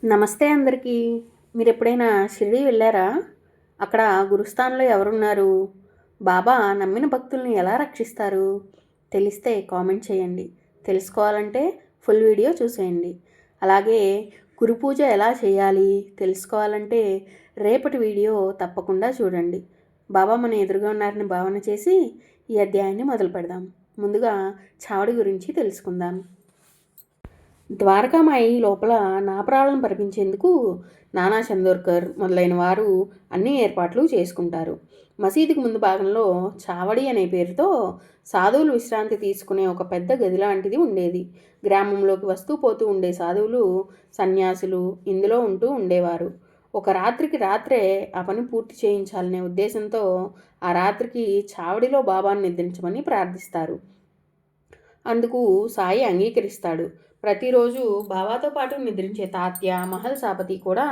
నమస్తే అందరికీ. మీరు ఎప్పుడైనా షిరిడీ వెళ్ళారా? అక్కడ గురుస్థాన్‌లో ఎవరున్నారు? బాబా నమ్మిన భక్తుల్ని ఎలా రక్షిస్తారు? తెలిస్తే కామెంట్ చేయండి. తెలుసుకోవాలంటే ఫుల్ వీడియో చూసేయండి. అలాగే గురు పూజ ఎలా చేయాలి తెలుసుకోవాలంటే రేపటి వీడియో తప్పకుండా చూడండి. బాబా మన ఎదురుగా ఉన్నారని భావన చేసి ఈ అధ్యాయాన్ని మొదలు పెడదాం. ముందుగా చావడి గురించి తెలుసుకుందాం. ద్వారకామాయి లోపల నాపరాలను పరిపించేందుకు నానా చందోర్కర్ మొదలైన వారు అన్ని ఏర్పాట్లు చేసుకుంటారు. మసీదుకి ముందు భాగంలో చావడి అనే పేరుతో సాధువులు విశ్రాంతి తీసుకునే ఒక పెద్ద గది లాంటిది ఉండేది. గ్రామంలోకి వస్తూ పోతూ ఉండే సాధువులు, సన్యాసులు ఇందులో ఉంటూ ఉండేవారు. ఒక రాత్రికి రాత్రే ఆ పని పూర్తి చేయించాలనే ఉద్దేశంతో ఆ రాత్రికి చావడిలో బాబాను నిద్రించమని ప్రార్థిస్తారు. అందుకు సాయి అంగీకరిస్తాడు. ప్రతిరోజు బాబాతో పాటు నిద్రించే తాత్య, మహల్ సాపతి కూడా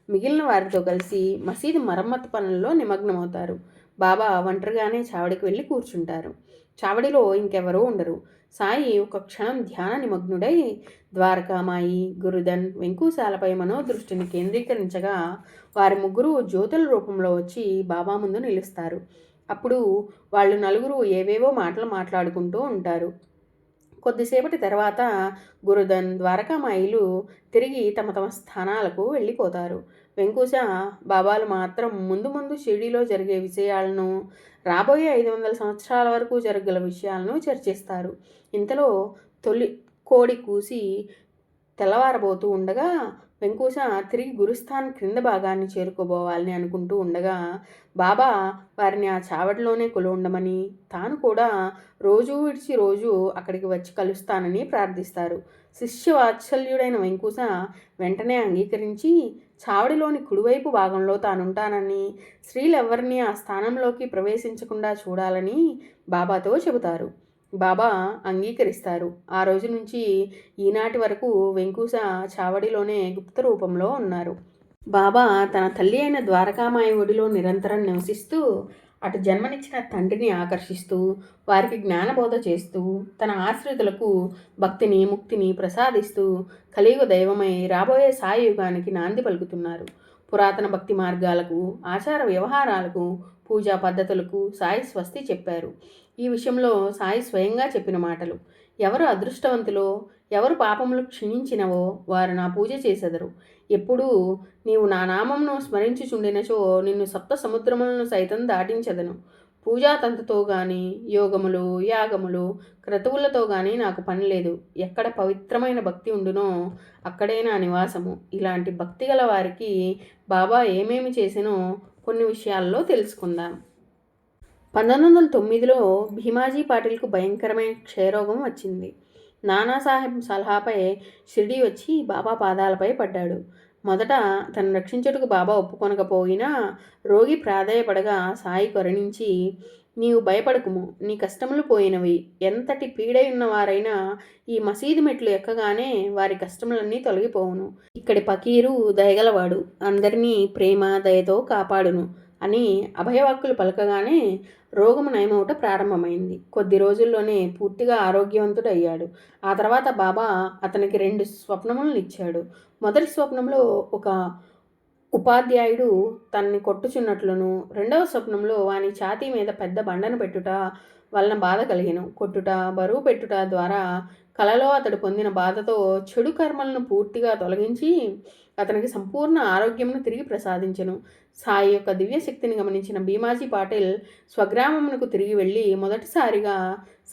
మిగిలిన వారితో కలిసి మసీదు మరమ్మతు పనుల్లో నిమగ్నమవుతారు. బాబా ఒంటరిగానే చావడికి వెళ్ళి కూర్చుంటారు. చావడిలో ఇంకెవరూ ఉండరు. సాయి ఒక క్షణం ధ్యాన నిమగ్నుడై ద్వారకామాయి, గురుదన్, వెంకుశాలపై మనోదృష్టిని కేంద్రీకరించగా వారి ముగ్గురు జ్యోతుల రూపంలో వచ్చి బాబా ముందు నిలుస్తారు. అప్పుడు వాళ్ళు నలుగురు ఏవేవో మాటలు మాట్లాడుకుంటూ ఉంటారు. కొద్దిసేపటి తర్వాత గురుదన్, ద్వారకామాయిలు తిరిగి తమ తమ స్థానాలకు వెళ్ళిపోతారు. వెంకుశ బాబాలు మాత్రం ముందు ముందు షిరిడీలో జరిగే విషయాలను, రాబోయే 500 సంవత్సరాల వరకు జరగగల విషయాలను చర్చిస్తారు. ఇంతలో తొలి కోడి కూసి తెల్లవారబోతూ ఉండగా వెంకుశ తిరిగి గురుస్థాన్ క్రింద భాగాన్ని చేరుకోబోవాలని అనుకుంటూ ఉండగా బాబా వారిని ఆ చావడిలోనే ఉండమని, తాను కూడా రోజు విడిచి రోజు అక్కడికి వచ్చి కలుస్తానని ప్రార్థిస్తారు. శిష్య వాత్సల్యుడైన వెంకుశ వెంటనే అంగీకరించి చావడిలోని కుడివైపు భాగంలో తానుంటానని, స్త్రీలెవ్వరినీ ఆ స్థానంలోకి ప్రవేశించకుండా చూడాలని బాబాతో చెబుతారు. బాబా అంగీకరిస్తారు. ఆ రోజు నుంచి ఈనాటి వరకు వెంకుశ చావడిలోనే గుప్త రూపంలో ఉన్నారు. బాబా తన తల్లి అయిన ద్వారకామాయి ఒడిలో నిరంతరం నివసిస్తూ అటు జన్మనిచ్చిన తండ్రిని ఆకర్షిస్తూ వారికి జ్ఞానబోధ చేస్తూ తన ఆశ్రితులకు భక్తిని, ముక్తిని ప్రసాదిస్తూ కలియుగ దైవమై రాబోయే సాయి యుగానికి నాంది పలుకుతున్నారు. పురాతన భక్తి మార్గాలకు, ఆచార వ్యవహారాలకు, పూజా పద్ధతులకు సాయి స్వస్తి చెప్పారు. ఈ విషయంలో సాయి స్వయంగా చెప్పిన మాటలు: ఎవరు అదృష్టవంతులో, ఎవరు పాపములు క్షీణించినవో వారు నా పూజ చేసెదరు. ఎప్పుడూ నీవు నా నామమును స్మరించుచుండినచో నిన్ను సప్త సముద్రములను సైతం దాటించదను. పూజాతంతుతో గాని, యోగములు, యాగములు, క్రతువులతో గాని నాకు పని లేదు. ఎక్కడ పవిత్రమైన భక్తి ఉండునో అక్కడే నా నివాసము. ఇలాంటి భక్తి గల వారికి బాబా ఏమేమి చేసినో కొన్ని విషయాల్లో తెలుసుకుందాం. 1909లో భీమాజీ పాటిల్కు భయంకరమైన క్షయరోగం వచ్చింది. నానాసాహెబ్ సలహాపై షిరిడీ వచ్చి బాబా పాదాలపై పడ్డాడు. మొదట తను రక్షించుటకు బాబా ఒప్పుకొనకపోయినా రోగి ప్రాధేయపడగా సాయి కరుణించి, నీవు భయపడకుము, నీ కష్టములు పోయినవి. ఎంతటి పీడయున్న వారైనా ఈ మసీదు మెట్లు ఎక్కగానే వారి కష్టములన్నీ తొలగిపోవును. ఇక్కడి పకీరు దయగలవాడు, అందరినీ ప్రేమ దయతో కాపాడును అని అభయవాక్కులు పలకగానే రోగము నయమవుట ప్రారంభమైంది. కొద్ది రోజుల్లోనే పూర్తిగా ఆరోగ్యవంతుడయ్యాడు. ఆ తర్వాత బాబా అతనికి 2 స్వప్నములను ఇచ్చాడు. మొదటి స్వప్నంలో ఒక ఉపాధ్యాయుడు తనని కొట్టుచున్నట్లును, రెండవ స్వప్నంలో వాని ఛాతీ మీద పెద్ద బండను పెట్టుట వలన బాధ కలిగెను. కొట్టుట, బరువు పెట్టుట ద్వారా కలలో అతడు పొందిన బాధతో చెడు కర్మలను పూర్తిగా తొలగించి అతనికి సంపూర్ణ ఆరోగ్యమును తిరిగి ప్రసాదించెను. సాయి యొక్క దివ్యశక్తిని గమనించిన భీమాజీ పాటిల్ స్వగ్రామమునకు తిరిగి వెళ్ళి మొదటిసారిగా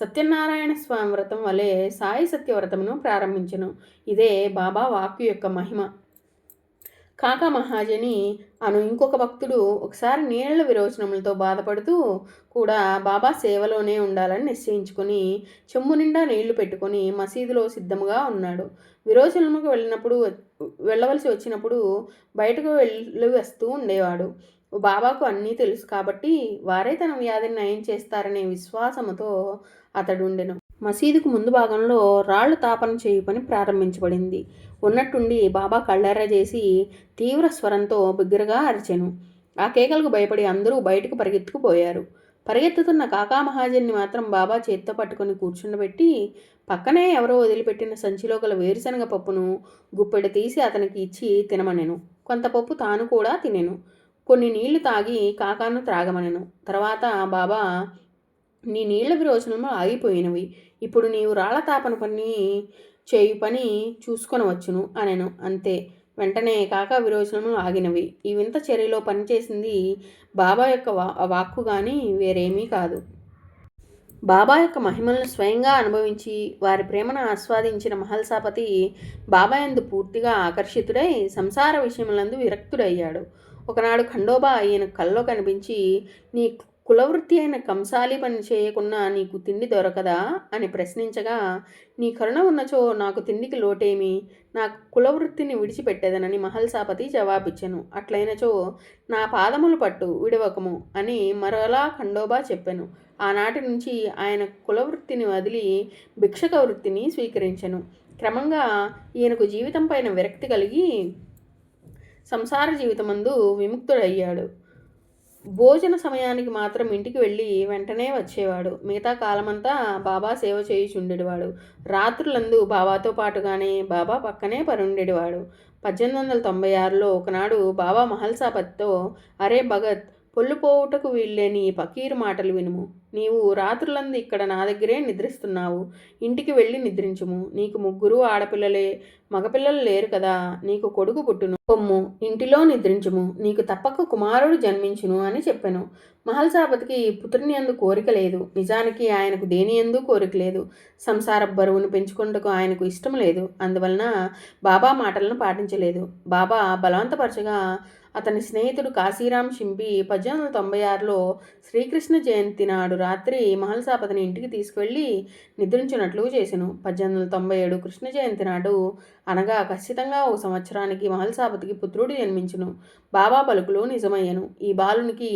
సత్యనారాయణ స్వామి వ్రతం వలె సాయి సత్యవ్రతమును ప్రారంభించెను. ఇదే బాబా వాక్కు యొక్క మహిమ. కాకా మహాజని అను ఇంకొక భక్తుడు ఒకసారి నీళ్ల విరోచనములతో బాధపడుతూ కూడా బాబా సేవలోనే ఉండాలని నిశ్చయించుకొని చెంబు నిండా నీళ్లు పెట్టుకొని మసీదులో సిద్ధముగా ఉన్నాడు. విరోచనముకు వెళ్ళవలసి వచ్చినప్పుడు బయటకు వెళ్ళి వస్తూ ఉండేవాడు. బాబాకు అన్నీ తెలుసు కాబట్టి వారే తన వ్యాధిని నయం చేస్తారనే విశ్వాసముతో అతడు ఉండెను. మసీదుకు ముందు భాగంలో రాళ్లు తాపన చేయు పని ప్రారంభించబడింది. ఉన్నట్టుండి బాబా కళ్ళెర్ర చేసి తీవ్ర స్వరంతో బిగ్గరగా అరిచెను. ఆ కేకలకు భయపడి అందరూ బయటకు పరిగెత్తుకుపోయారు. పరిగెత్తుతున్న కాకా మహాజన్ని మాత్రం బాబా చేత్తో పట్టుకొని కూర్చుండబెట్టి పక్కనే ఎవరో వదిలిపెట్టిన సంచిలో గల వేరుశనగ పప్పును గుప్పెడు తీసి అతనికి ఇచ్చి తినమనెను. కొంత పప్పు తాను కూడా తినెను. కొన్ని నీళ్లు తాగి కాకాను త్రాగమనెను. తర్వాత బాబా, నీ నీళ్ల విరోచనము ఆగిపోయినవి. ఇప్పుడు నీవు రాళ్ల తాపన చేయు పని చూసుకొనవచ్చును అనెను. అంతే. వెంటనే కాకా విరోచనములు ఆగినవి. ఈ వింత చర్యలో పనిచేసింది బాబా యొక్క వాక్కు గాని వేరేమీ కాదు. బాబా యొక్క మహిమలను స్వయంగా అనుభవించి వారి ప్రేమను ఆస్వాదించిన మహల్సాపతి బాబా యందు పూర్తిగా ఆకర్షితుడై సంసార విషయములందు విరక్తుడయ్యాడు. ఒకనాడు ఖండోబా ఈయన కల్లో కనిపించి, నీ కులవృత్తి అయిన కంసాలి పని చేయకున్నా నీకు తిండి దొరకదా అని ప్రశ్నించగా, నీ కరుణ ఉన్నచో నాకు తిండికి లోటేమి, నా కులవృత్తిని విడిచిపెట్టేదనని మహల్సాపతి జవాబిచ్చెను. అట్లయినచో నా పాదములు పట్టు విడవకము అని మరోలా ఖండోబా చెప్పెను. ఆనాటి నుంచి ఆయన కులవృత్తిని వదిలి భిక్షక వృత్తిని స్వీకరించెను. క్రమంగా ఈయనకు జీవితం పైన విరక్తి కలిగి సంసార జీవితమందు విముక్తుడయ్యాడు. భోజన సమయానికి మాత్రం ఇంటికి వెళ్ళి వెంటనే వచ్చేవాడు. మిగతా కాలమంతా బాబా సేవ చేయుచుండేవాడు. రాత్రులందు బాబాతో పాటుగానే బాబా పక్కనే పరుండేవాడు. 1896లో ఒకనాడు బాబా మహల్సాపతితో, అరే భగత్, పొల్లుపోవుటకు వీల్లేని పకీరు మాటలు వినుము. నీవు రాత్రులందు ఇక్కడ నా దగ్గరే నిద్రిస్తున్నావు. ఇంటికి వెళ్ళి నిద్రించుము. నీకు 3 ఆడపిల్లలే, మగపిల్లలు లేరు కదా. నీకు కొడుకు పుట్టును. పొమ్ము, ఇంటిలో నిద్రించుము. నీకు తప్పక కుమారుడు జన్మించును అని చెప్పెను. మహల్సాపతికి పుత్రుని యందు కోరిక లేదు. నిజానికి ఆయనకు దేని యందు కోరిక లేదు. సంసార బరువును పెంచుకుంటకు ఆయనకు ఇష్టం లేదు. అందువలన బాబా మాటలను పాటించలేదు. బాబా బలవంతపరచగా అతని స్నేహితుడు కాశీరాం షింపి 1896లో శ్రీకృష్ణ జయంతి నాడు రాత్రి మహల్సాపతిని ఇంటికి తీసుకువెళ్ళి నిద్రించినట్లు చేసెను. 1897 కృష్ణ జయంతి నాడు అనగా ఖచ్చితంగా 1 సంవత్సరానికి మహల్సాపతికి పుత్రుడు జన్మించును. బాబా పలుకులు నిజమయ్యను. ఈ బాలునికి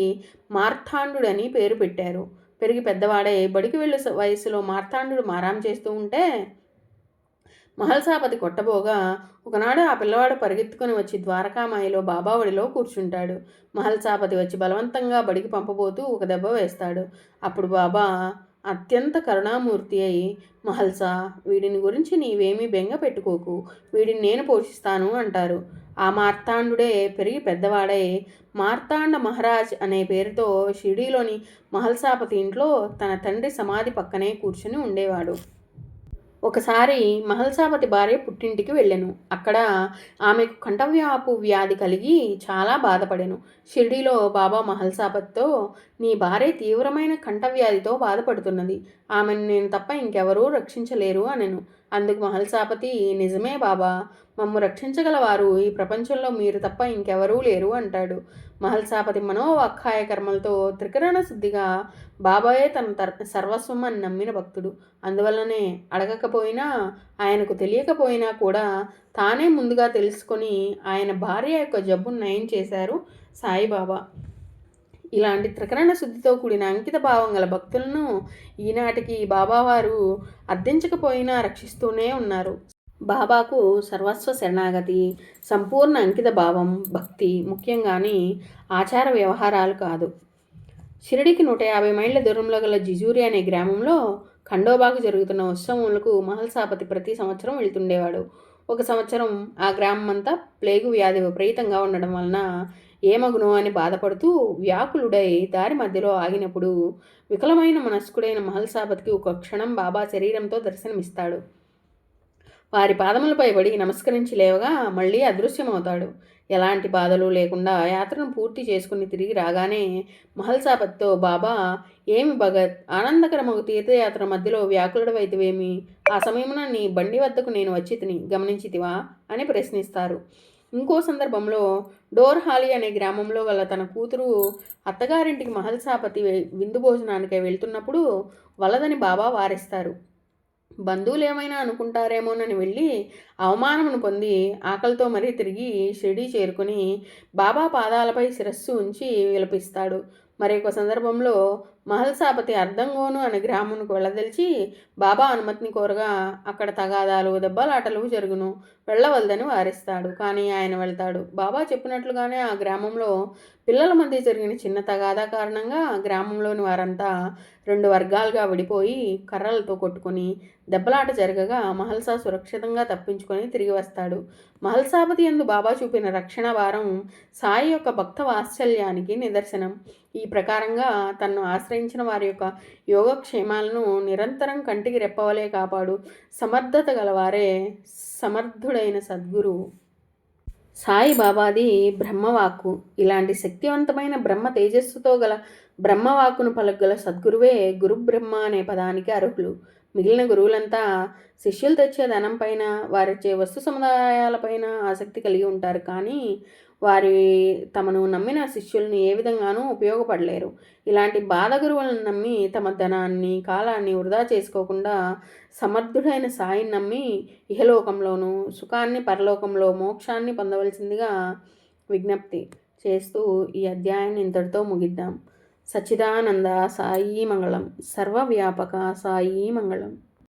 మార్తాండుడని పేరు పెట్టారు. పెరిగి పెద్దవాడే బడికి వెళ్ళు వయసులో మార్తాండు మారాం చేస్తూ ఉంటే మహల్సాపతి కొట్టబోగా ఒకనాడు ఆ పిల్లవాడు పరిగెత్తుకుని వచ్చి ద్వారకామాయిలో బాబా ఒడిలో కూర్చుంటాడు. మహల్సాపతి వచ్చి బలవంతంగా బడికి పంపబోతూ ఒక దెబ్బ వేస్తాడు. అప్పుడు బాబా అత్యంత కరుణామూర్తి అయి, మహల్సా, వీడిని గురించి నీవేమీ బెంగ పెట్టుకోకు, వీడిని నేను పోషిస్తాను అంటారు. ఆ మార్తాండుడే పెరిగి పెద్దవాడై మార్తాండ మహారాజ్ అనే పేరుతో షిరిడీలోని మహల్సాపతి ఇంట్లో తన తండ్రి సమాధి పక్కనే కూర్చుని ఉండేవాడు. ఒకసారి మహల్సాపతి భార్య పుట్టింటికి వెళ్ళెను. అక్కడ ఆమెకు కంఠవ్యాపు వ్యాధి కలిగి చాలా బాధపడెను. షిరిడీలో బాబా మహల్సాపతితో, నీ భార్య తీవ్రమైన కంఠవ్యాధితో బాధపడుతున్నది. ఆమెను నేను తప్ప ఇంకెవరూ రక్షించలేరు అనెను. అందుకు మహల్సాపతి, నిజమే బాబా, మమ్ము రక్షించగలవారు ఈ ప్రపంచంలో మీరు తప్ప ఇంకెవరూ లేరు అంటాడు. మహల్సాపతి మనోవాక్కాయ కర్మలతో త్రికరణ శుద్ధిగా బాబాయే తన సర్వస్వం అని నమ్మిన భక్తుడు. అందువల్లనే అడగకపోయినా, ఆయనకు తెలియకపోయినా కూడా తానే ముందుగా తెలుసుకొని ఆయన భార్య యొక్క జబ్బును నయం చేశారు సాయిబాబా. ఇలాంటి త్రికరణ శుద్ధితో కూడిన అంకిత భావం గల భక్తులను ఈనాటికి బాబావారు అర్థించకపోయినా రక్షిస్తూనే ఉన్నారు. బాబాకు సర్వస్వ శరణాగతి, సంపూర్ణ అంకిత భావం, భక్తి ముఖ్యంగాని ఆచార వ్యవహారాలు కాదు. షిరిడికి 150 మైళ్ళ దూరంలో గల జిజూరి అనే గ్రామంలో ఖండోబాకు జరుగుతున్న ఉత్సవములకు మహల్సాపతి ప్రతి సంవత్సరం వెళ్తుండేవాడు. ఒక సంవత్సరం ఆ గ్రామం అంతా ప్లేగు వ్యాధి విపరీతంగా ఉండడం వలన ఏమగునో అని బాధపడుతూ వ్యాకులుడై దారి మధ్యలో ఆగినప్పుడు వికలమైన మనస్కుడైన మహల్సాపతికి ఒక క్షణం బాబా శరీరంతో దర్శనమిస్తాడు. వారి పాదములపై పడి నమస్కరించి లేవగా మళ్ళీ అదృశ్యమవుతాడు. ఎలాంటి బాధలు లేకుండా యాత్రను పూర్తి చేసుకుని తిరిగి రాగానే మహల్సాపతితో, బాబా, ఏమి భగత్, ఆనందకరమగు తీర్థయాత్ర మధ్యలో వ్యాకులుడవైతివేమి? ఆ సమయమున నీ బండి వద్దకు నేను వచ్చి గమనించితివా అని ప్రశ్నిస్తారు. ఇంకో సందర్భంలో డోర్హాలి అనే గ్రామంలో గల తన కూతురు అత్తగారింటికి మహల్సాపతి విందు భోజనానికై వెళ్తున్నప్పుడు వలదని బాబా వారిస్తారు. బంధువులు ఏమైనా అనుకుంటారేమోనని వెళ్ళి అవమానమును పొంది ఆకలితో మరీ తిరిగి షిరిడీ చేరుకుని బాబా పాదాలపై శిరస్సు ఉంచి విలపిస్తాడు. మరొక సందర్భంలో మహల్సాపతి అర్ధంగోను అనే గ్రామునకు వెళ్ళదలిచి బాబా అనుమతిని కోరగా అక్కడ తగాదాలు, దెబ్బలాటలు జరుగును. వెళ్ళవలదని వారిస్తాడు. కానీ ఆయన వెళ్తాడు. బాబా చెప్పినట్లుగానే ఆ గ్రామంలో పిల్లల మధ్య జరిగిన చిన్న తగాదా కారణంగా గ్రామంలోని వారంతా 2 వర్గాలుగా విడిపోయి కర్రలతో కొట్టుకొని దెబ్బలాట జరగగా మహల్సా సురక్షితంగా తప్పించుకొని తిరిగి వస్తాడు. మహల్సాపతి యందు బాబా చూపిన రక్షణ భారం సాయి యొక్క భక్త వాత్సల్యానికి నిదర్శనం. ఈ ప్రకారంగా తనను ఆశ్రయించిన వారి యొక్క యోగక్షేమాలను నిరంతరం కంటికి రెప్పవలే కాపాడు సమర్థత గలవారే సమర్థుడైన సద్గురువు. సాయిబాబాది బ్రహ్మవాక్కు. ఇలాంటి శక్తివంతమైన బ్రహ్మ తేజస్సుతో గల బ్రహ్మవాక్కును పలకగల సద్గురువే గురుబ్రహ్మ అనే పదానికి అర్హులు. మిగిలిన గురువులంతా శిష్యులు తెచ్చే ధనంపైన, వారిచ్చే వస్తు సముదాయాలపైన ఆసక్తి కలిగి ఉంటారు. కానీ వారి తమను నమ్మిన శిష్యుల్ని ఏ విధంగానూ ఉపయోగపడలేరు. ఇలాంటి బాధ గురువులను నమ్మి తమ ధనాన్ని, కాలాన్ని వృధా చేసుకోకుండా సమర్థుడైన సాయిని నమ్మి ఇహలోకంలోనూ సుఖాన్ని, పరలోకంలో మోక్షాన్ని పొందవలసిందిగా విజ్ఞప్తి చేస్తూ ఈ అధ్యాయాన్ని ఇంతటితో ముగిద్దాం. సచ్చిదానంద సాయి మంగళం. సర్వవ్యాపక సాయి మంగళం.